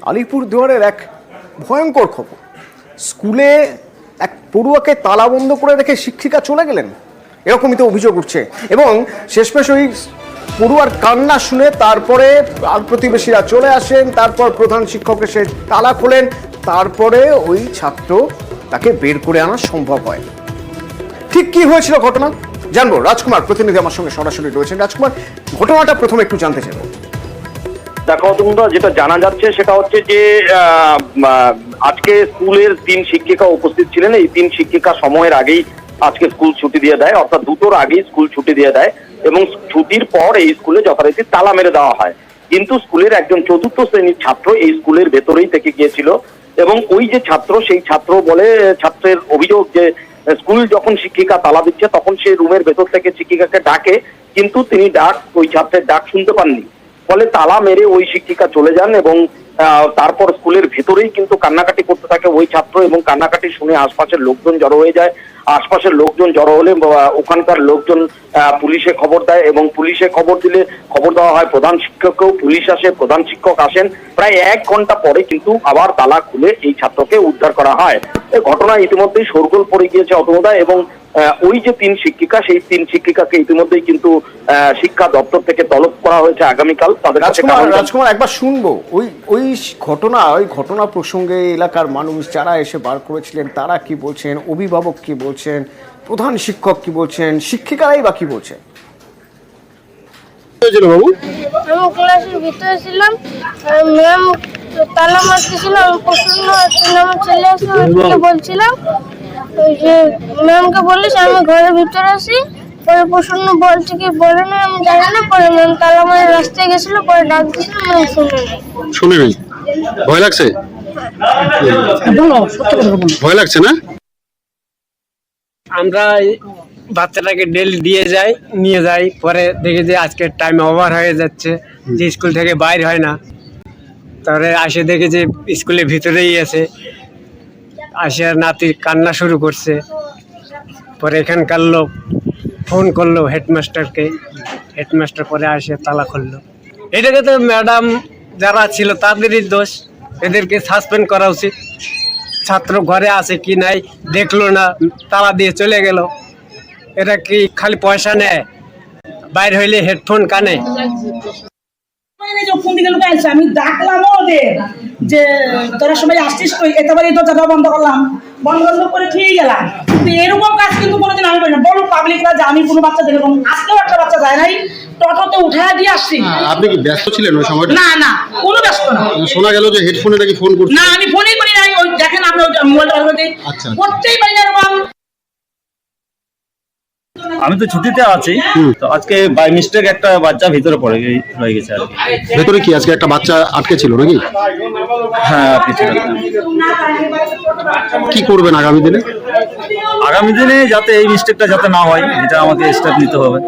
আলিপুরদুয়ারের এক ভয়ঙ্কর খবর। স্কুলে এক পড়ুয়াকে তালাবন্ধ করে রেখে শিক্ষিকা চলে গেলেন, এরকমই তো অভিযোগ উঠছে। এবং শেষমেশ ওই পড়ুয়ার কান্না শুনে তারপরে প্রতিবেশীরা চলে আসেন, তারপর প্রধান শিক্ষক এসে তালা খোলেন, তারপরে ওই ছাত্র তাকে বের করে আনা সম্ভব হয়। ঠিক কি হয়েছিল ঘটনা জানবো, রাজকুমার প্রতিনিধি আমার সঙ্গে সরাসরি রয়েছেন। রাজকুমার, ঘটনাটা প্রথমে একটু জানতে চাইবো। দেখো তোমরা, যেটা জানা যাচ্ছে সেটা হচ্ছে যে আজকে স্কুলের 3 শিক্ষিকা উপস্থিত ছিলেন। এই 3 শিক্ষিকা সময়ের আগেই আজকে স্কুল ছুটি দিয়ে দেয়, অর্থাৎ 2টোর আগেই স্কুল ছুটি দিয়ে দেয় এবং ছুটির পর এই স্কুলে যথারীতি তালা মেরে দেওয়া হয়। কিন্তু স্কুলের একজন 4র্থ শ্রেণীর ছাত্র এই স্কুলের ভেতরেই থেকে গিয়েছিল এবং ওই যে ছাত্র, সেই ছাত্র বলে, ছাত্রের অভিযোগ যে স্কুল যখন শিক্ষিকা তালা দিচ্ছে তখন সে রুমের ভেতর থেকে শিক্ষিকাকে ডাকে, কিন্তু তিনি ওই ছাত্রের ডাক শুনতে পাননি, ফলে তালা মেরে ওই শিক্ষিকা চলে যান এবং তারপর স্কুলের ভেতরেই কিন্তু কান্নাকাটি করতে থাকে ওই ছাত্র এবং কান্নাকাটি শুনে আশপাশের লোকজন জড়ো হয়ে যায়। আশপাশের লোকজন জড়ো হলে ওখানকার লোকজন পুলিশে খবর দেয় এবং পুলিশে খবর দিলে খবর দেওয়া হয় প্রধান শিক্ষককেও। পুলিশ আসে, প্রধান শিক্ষক আসেন, প্রায় 1 ঘন্টা পরে কিন্তু আবার তালা খুলে এই ছাত্রকে উদ্ধার করা হয়। এই ঘটনা ইতিমধ্যেই শোরগোল পড়ে গিয়েছে অতনুদা, এবং ওই যে 3 শিক্ষিকা, সেই 3 শিক্ষিকাকে ইতিমধ্যেই কিন্তু শিক্ষা দপ্তর থেকে তলব করা হয়েছে আগামীকাল। তাদের রাজকুমার একবার শুনবো ওই ঘটনা প্রসঙ্গে এলাকার মানুষ যারা এসে বার করেছিলেন তারা কি বলছেন, অভিভাবক কি বলছেন, প্রধান শিক্ষক কি বলছেন, শিক্ষিকারাই বা কি বলছেন। বাবু, আমি ক্লাসের ভিতরে ছিলাম, ম্যাম তালা মারতেছিল, আমি প্রশ্ন চলে আসলাম, বলছিলাম ওই যে ম্যামকে বলিস আমি ঘরের ভিতরে আছি, পরে প্রশ্ন বলছে কি বলে না আমি জানি না, পরে ম্যাম তালা মারে রাস্তায় গেছিল, পরে ডাক দিছিল, ম্যাম শুনে নেই। ভয় লাগছে? ভয় লাগছে না? আমরা বাচ্চাটাকে ডেলি নিয়ে যাই, পরে দেখি যে আজকে টাইম ওভার হয়ে যাচ্ছে, যে স্কুল থেকে বাইর হয় না। তারপরে আসে দেখে যে স্কুলের ভিতরেই আছে, আসে নাতি কান্না শুরু করছে। পরে এখানকার লোক ফোন করলো হেডমাস্টারকে, হেডমাস্টার পরে আসে তালা খুললো। এটাকে তো ম্যাডাম যারা ছিল তাদেরই দোষ, এদেরকে সাসপেন্ড করা উচিত। ছাত্র ঘরে আছে কি নাই দেখলো না, তালা দিয়ে চলে গেল। এরা কি খালি পয়সা নেয়? বাইরে হইলে হেডফোন কানে। আমি ডাকলাম ওদের যে তোরা সবাই আসছিস, একেবারে দরজাটা বন্ধ করলাম, বন্ধ করে ঠিক গেলাম। কিন্তু এরকম কাজ কিন্তু কোনোদিন আমি করি না। বলো পাবলিকরা যে আমি কোনো বাচ্চা দেখলাম, আজকেও একটা বাচ্চা যায় নাই, টোটোতে উঠায় দিয়ে আসছি। আপনি কি ব্যস্ত ছিলেন ওই সময়টা? না না, কোনো ব্যস্ত না। শোনা গেল যে হেডফোনে নাকি ফোন করছেন। না, আমি ফোনই করি নাই। ওই দেখেন আপনি মোবাইলটা করতেই পারি না এরকম। আমি তো ছুটিতে আছি, তো আজকে বাই মিস্টেক একটা বাচ্চা ভিতরে রয়ে গেছে আর কি। ভেতরে কি আজকে একটা বাচ্চা আটকে ছিল নাকি? হ্যাঁ, আটকে ছিল। কি করবেন আগামী দিনে? আগামী দিনে যাতে এই মিস্টেকটা যাতে না হয়, এটা আমাকে স্টেপ নিতে হবে।